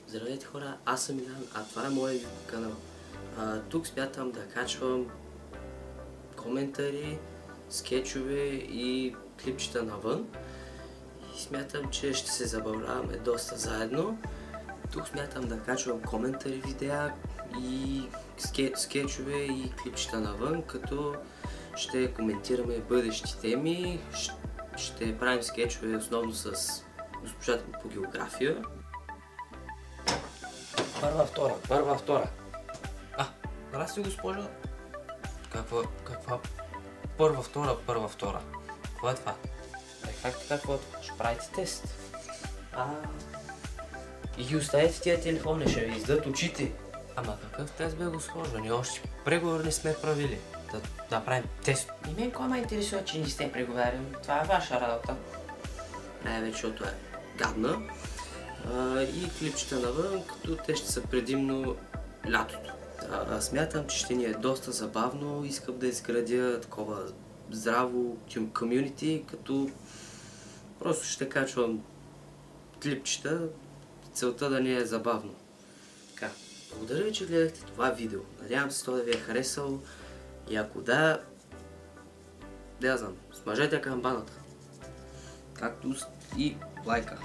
Здравейте хора, аз съм Илян, а това е моят YouTube канал. Тук смятам да качвам коментари, скетчове и клипчета навън. И смятам, че ще се забавляваме доста заедно. Тук смятам да качвам коментари, видеа и скетчове и клипчета навън, като ще коментираме бъдещи теми. Ще правим скетчове основно с госпожата по география. Първа, втора. Здрасти, госпожа. Каква? Първа, втора. Какво е това? Как така, ще правите тест? И ги оставите тия телефони, ще ви издадат очите. Ама какъв тест бе, госпожа? Ние още преговор не сме правили. Да правим тест. И мен кой ме интересува, че не сте преговаряли? Това е ваша работа. Най-вече, защото е гадна. И клипчета навън, като те ще са предимно лятото. Смятам, че ще ни е доста забавно. Искам да изградя такова здраво комюнити, като просто ще качвам клипчета. Целта да ни е забавно. Така, благодаря ви, че гледахте това видео. Надявам се това да ви е харесало. И ако да, смажете камбаната. Както и лайка.